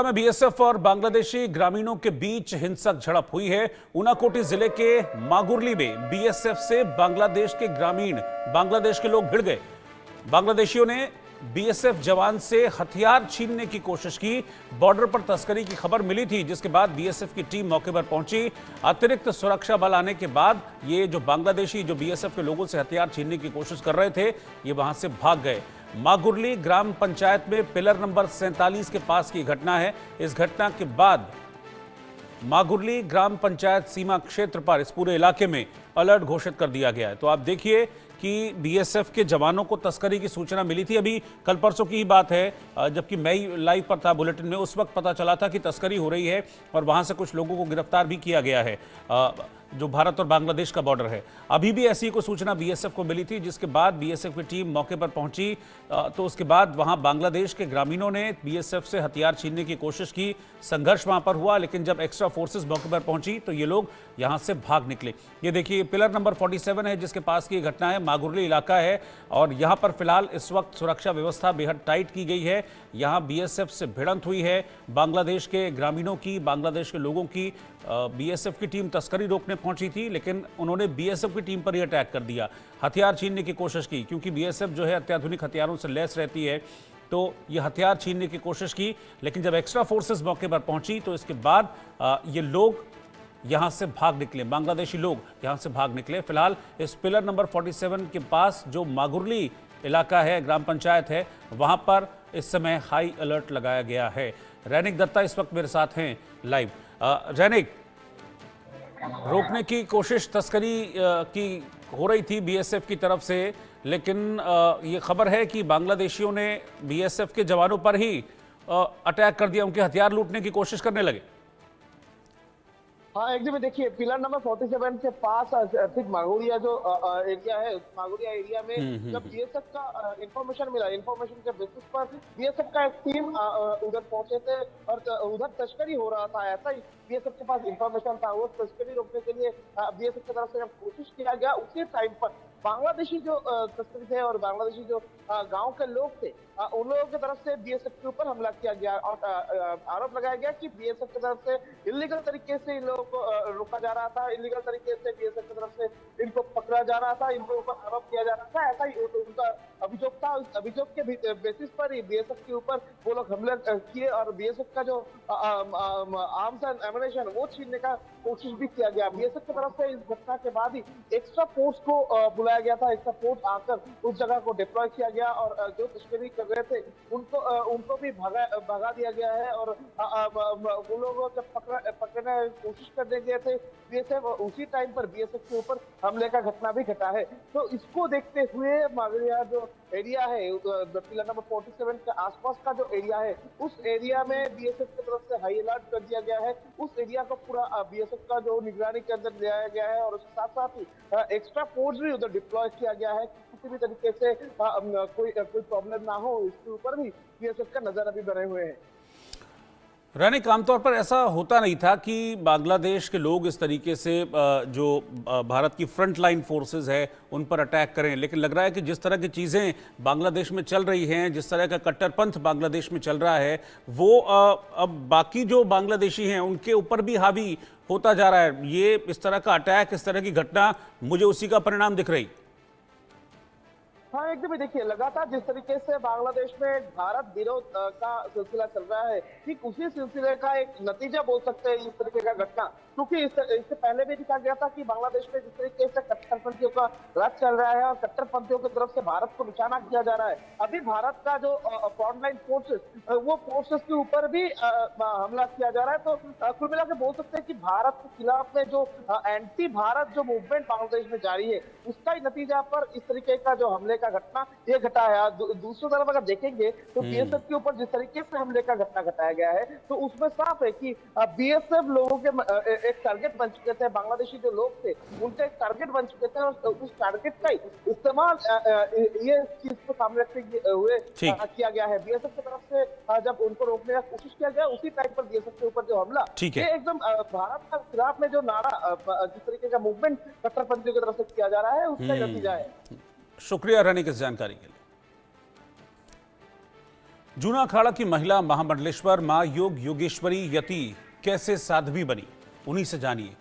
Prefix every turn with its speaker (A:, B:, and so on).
A: में बीएसएफ और बांग्लादेशी ग्रामीणों के बीच हिंसक झड़प हुई है। ऊनाकोटी जिले के मागुरली में बीएसएफ से बांग्लादेश के ग्रामीण बांग्लादेश के लोग भिड़ गए। बांग्लादेशियों ने बीएसएफ जवान से हथियार छीनने की कोशिश की। बॉर्डर पर तस्करी की खबर मिली थी, जिसके बाद बीएसएफ की टीम मौके पर पहुंची। अतिरिक्त सुरक्षा बल आने के बाद ये जो बांग्लादेशी जो बीएसएफ के लोगों से हथियार छीनने की कोशिश कर रहे थे, ये वहां से भाग गए। मागुरली ग्राम पंचायत में पिलर नंबर 47 के पास की घटना है। इस घटना के बाद मागुरली ग्राम पंचायत सीमा क्षेत्र पर इस पूरे इलाके में अलर्ट घोषित कर दिया गया है। तो आप देखिए कि बीएसएफ के जवानों को तस्करी की सूचना मिली थी। अभी कल परसों की ही बात है, जबकि मैं लाइव पर था बुलेटिन में, उस वक्त पता चला था कि तस्करी हो रही है और वहां से कुछ लोगों को गिरफ्तार भी किया गया है, जो भारत और बांग्लादेश का बॉर्डर है। अभी भी ऐसी कोई सूचना बीएसएफ को मिली थी, जिसके बाद बीएसएफ की टीम मौके पर पहुंची। तो उसके बाद वहां बांग्लादेश के ग्रामीणों ने बीएसएफ से हथियार छीनने की कोशिश की। संघर्ष वहां पर हुआ, लेकिन जब एक्स्ट्रा फोर्सेस मौके पर पहुंची तो ये लोग यहां से भाग निकले। ये देखिए पिलर नंबर 47 है जिसके पास की घटना है, मागुरली इलाका है और यहां पर फिलहाल इस वक्त सुरक्षा व्यवस्था बेहद टाइट की गई है। यहां बीएसएफ से भिड़ंत हुई है बांग्लादेश के ग्रामीणों की, बांग्लादेश के लोगों की। बीएसएफ की टीम तस्करी रोकने पहुंची थी, लेकिन उन्होंने बीएसएफ की टीम पर ही अटैक कर दिया, हथियार छीनने की कोशिश की। क्योंकि बीएसएफ जो है अत्याधुनिक हथियारों से लैस रहती है, तो ये हथियार छीनने की कोशिश की। लेकिन जब एक्स्ट्रा फोर्सेस मौके पर पहुंची तो इसके बाद ये लोग यहां से भाग निकले, बांग्लादेशी लोग यहां से भाग निकले। फिलहाल इस पिलर नंबर 47 के पास जो मागुरली इलाका है, ग्राम पंचायत है, वहां पर इस समय हाई अलर्ट लगाया गया है। रैनिक दत्ता इस वक्त मेरे साथ हैं लाइव। रैनिक, रोकने की कोशिश तस्करी की हो रही थी बीएसएफ की तरफ से, लेकिन ये खबर है कि बांग्लादेशियों ने बीएसएफ के जवानों पर ही अटैक कर दिया, उनके हथियार लूटने की कोशिश करने लगे।
B: हाँ, एकदम देखिए पिलर नंबर 47 के पास ठीक मागोरिया जो एरिया है, उस मागोरिया एरिया में जब बीएसएफ का इंफॉर्मेशन मिला, इंफॉर्मेशन के बेसिस पर बीएसएफ का एक टीम उधर पहुंचे थे और उधर तस्करी हो रहा था, ऐसा ही बीएसएफ के पास इंफॉर्मेशन था। वो तस्करी रोकने के लिए बीएसएफ की तरफ से जब कोशिश किया गया, उसी टाइम पर बांग्लादेशी जो तस्करी थे और बांग्लादेशी जो गांव के लोग थे, उन लोगों की तरफ से बीएसएफ के ऊपर हमला किया गया और आरोप लगाया गया कि बीएसएफ की तरफ से इलीगल तरीके से इन लोगों को रोका जा रहा था, इलीगल तरीके से बीएसएफ की तरफ से इनको पकड़ा जा रहा था, इनको ऊपर आरोप किया जा रहा था। ऐसा ही उनका अभियोग था। उस अभियोग के बेसिस पर ही बीएसएफ के ऊपर वो लोग हमले किए और बीएसएफ का जो आर्म्स एंड एमुनेशन वो छीनने का कोशिश भी किया गया। बीएसएफ की तरफ से इस घटना के बाद ही एक्स्ट्रा फोर्स को बुलाया गया था। एक्स्ट्रा फोर्स आकर उस जगह को डिप्लॉय किया गया और जो तस्करी कर रहे थे उनको भी भगा दिया गया है। और वो लोग जब पकड़ने की कोशिश करने गए थे बीएसएफ, उसी टाइम पर बीएसएफ के ऊपर हमले का घटना भी घटा है। तो इसको देखते हुए मागरिया जो एरिया है, पिलर नंबर 47 के आसपास का जो एरिया है, उस एरिया में बीएसएफ की तरफ से हाई अलर्ट कर दिया गया है। उस एरिया को पूरा बीएसएफ का जो निगरानी के अंदर लाया गया है और उसके साथ साथ ही एक्स्ट्रा फोर्स भी उधर डिप्लॉय किया गया है, किसी भी तरीके से कोई प्रॉब्लम ना हो, इसके ऊपर भी बीएसएफ का नजर अभी बने हुए हैं।
A: रैनिक, आमतौर पर ऐसा होता नहीं था कि बांग्लादेश के लोग इस तरीके से जो भारत की फ्रंट लाइन फोर्सेस है उन पर अटैक करें, लेकिन लग रहा है कि जिस तरह की चीज़ें बांग्लादेश में चल रही हैं, जिस तरह का कट्टरपंथ बांग्लादेश में चल रहा है, वो अब बाकी जो बांग्लादेशी हैं उनके ऊपर भी हावी होता जा रहा है। ये इस तरह का अटैक, इस तरह की घटना मुझे उसी का परिणाम दिख रही।
B: हाँ, एकदम देखिए लगातार जिस तरीके से बांग्लादेश में भारत विरोध का सिलसिला चल रहा है, ठीक उसी सिलसिले का एक नतीजा बोल सकते हैं इस तरीके का घटना। क्योंकि इससे पहले भी दिखा गया था कि बांग्लादेश में जिस तरीके से कट्टरपंथियों का राज चल रहा है और कट्टरपंथियों की तरफ से भारत को निशाना किया जा रहा है, अभी भारत का जो फ्रंटलाइन फोर्सेस, वो फोर्सेस के ऊपर भी हमला किया जा रहा है। तो कुल मिला के बोल सकते हैं कि भारत के खिलाफ में जो एंटी भारत जो मूवमेंट बांग्लादेश में जारी है, उसका ही नतीजा पर इस तरीके का जो हमले का घटना ये घटा है। दूसरी तरफ अगर देखेंगे तो बीएसएफ के ऊपर जिस तरीके से हमले का घटना घटाया गया है, तो उसमें साफ है कि बीएसएफ लोगों के एक टारगेट बन चुके थे। बांग्लादेशी जो लोग थे उनके एक टारगेट बन चुके थे और उस टारगेट का ही इस्तेमाल ये चीज को सामने रखते हुए किया गया है। बीएसएफ की तरफ से जब उनको रोकने का कोशिश किया गया, उसी टाइम पर बीएसएफ के ऊपर जो हमला, ये एकदम भारत के खिलाफ में जो नारा जिस तरीके का मूवमेंट कट्टरपंथियों की तरफ से किया जा रहा है, उसका नतीजा है।
A: शुक्रिया रैनिक इस जानकारी के लिए। जूना अखाड़ा की महिला महामंडलेश्वर मां योग योगेश्वरी यति कैसे साध्वी बनी, उन्हीं से जानिए